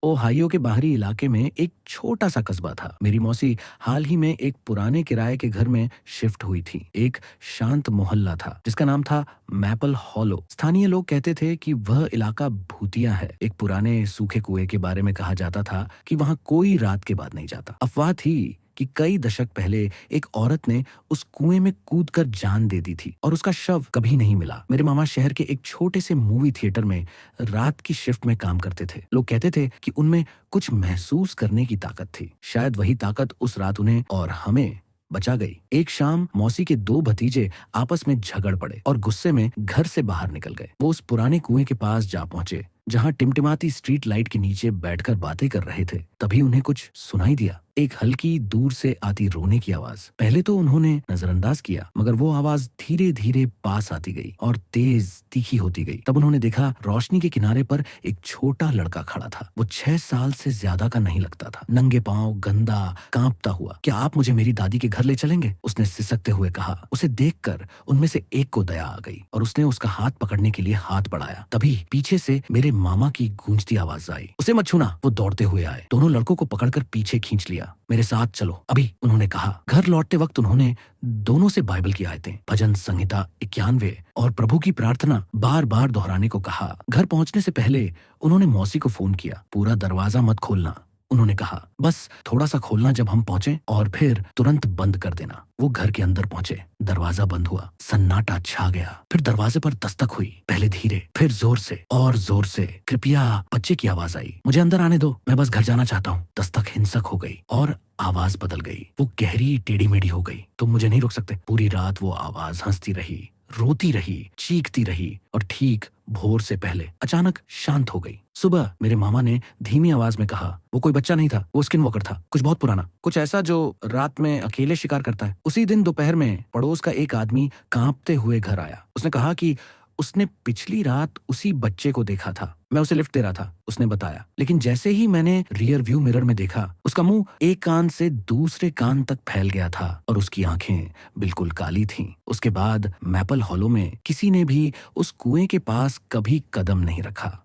Ohio के बाहरी इलाके में एक छोटा सा कस्बा था। मेरी मौसी हाल ही में एक पुराने किराए के घर में शिफ्ट हुई थी। एक शांत मोहल्ला था जिसका नाम था मैपल हॉलो। स्थानीय लोग कहते थे कि वह इलाका भूतिया है। एक पुराने सूखे कुएं के बारे में कहा जाता था कि वहां कोई रात के बाद नहीं जाता। अफवाह थी कि कई दशक पहले एक औरत ने उस कुएं में कूदकर जान दे दी थी और उसका शव कभी नहीं मिला। मेरे मामा शहर के एक छोटे से मूवी थिएटर में रात की शिफ्ट में काम करते थे। लोग कहते थे कि उनमें कुछ महसूस करने की ताकत थी। शायद वही ताकत उस रात उन्हें और हमें बचा गई। एक शाम मौसी के दो भतीजे आपस में झगड़ पड़े और गुस्से में घर से बाहर निकल गए। वो उस पुराने कुएं के पास जा पहुंचे जहां टिमटिमाती स्ट्रीट लाइट के नीचे बैठकर बातें कर रहे थे। तभी उन्हें कुछ सुनाई दिया, एक हल्की दूर से आती रोने की आवाज। पहले तो उन्होंने नजरअंदाज किया, मगर वो आवाज धीरे धीरे पास आती गई और तेज तीखी होती गई। तब उन्होंने देखा रोशनी के किनारे पर एक छोटा लड़का खड़ा था। वो 6 साल से ज्यादा का नहीं लगता था। नंगे पांव, गंदा, कांपता हुआ। क्या आप मुझे मेरी दादी के घर ले चलेंगे? उसने सिसकते हुए कहा। उसे देखकर उनमें से एक को दया आ गई और उसने उसका हाथ पकड़ने के लिए हाथ बढ़ाया। तभी पीछे से मेरे मामा की गूंजती आवाज आई, उसे मत छूना। वो दौड़ते हुए आए, दोनों लड़कों को पकड़कर पीछे खींच लिया। मेरे साथ चलो अभी, उन्होंने कहा। घर लौटते वक्त उन्होंने दोनों से बाइबल की आयतें, भजन संहिता 91 और प्रभु की प्रार्थना बार बार दोहराने को कहा। घर पहुंचने से पहले उन्होंने मौसी को फोन किया, पूरा दरवाजा मत खोलना। उन्होंने कहा, बस थोड़ा सा खोलना जब हम पहुंचे और फिर तुरंत बंद कर देना। वो घर के अंदर पहुंचे, दरवाजा बंद हुआ, सन्नाटा छा गया। फिर दरवाजे पर दस्तक हुई, पहले धीरे, फिर जोर से और जोर से। कृपया, बच्चे की आवाज आई। मुझे अंदर आने दो, मैं बस घर जाना चाहता हूँ। दस्तक हिंसक हो गई और आवाज बदल गई। वो गहरी टेढ़ी मेढ़ी हो गई। तुम मुझे नहीं रोक सकते। पूरी रात वो आवाज हंसती रही, रोती रही, चीखती रही और ठीक भोर से पहले अचानक शांत हो गई। सुबह मेरे मामा ने धीमी आवाज में कहा, वो कोई बच्चा नहीं था, वो स्किन वॉकर था, कुछ बहुत पुराना, कुछ ऐसा जो रात में अकेले शिकार करता है। उसी दिन दोपहर में पड़ोस का एक आदमी कांपते हुए घर आया। उसने कहा कि उसने पिछली रात उसी बच्चे को देखा था। मैं उसे लिफ्ट दे रहा था, उसने बताया। लेकिन जैसे ही मैंने रियर व्यू मिरर में देखा, उसका मुंह एक कान से दूसरे कान तक फैल गया था और उसकी आंखें बिल्कुल काली थीं। उसके बाद मैपल हॉलो में किसी ने भी उस कुएं के पास कभी कदम नहीं रखा।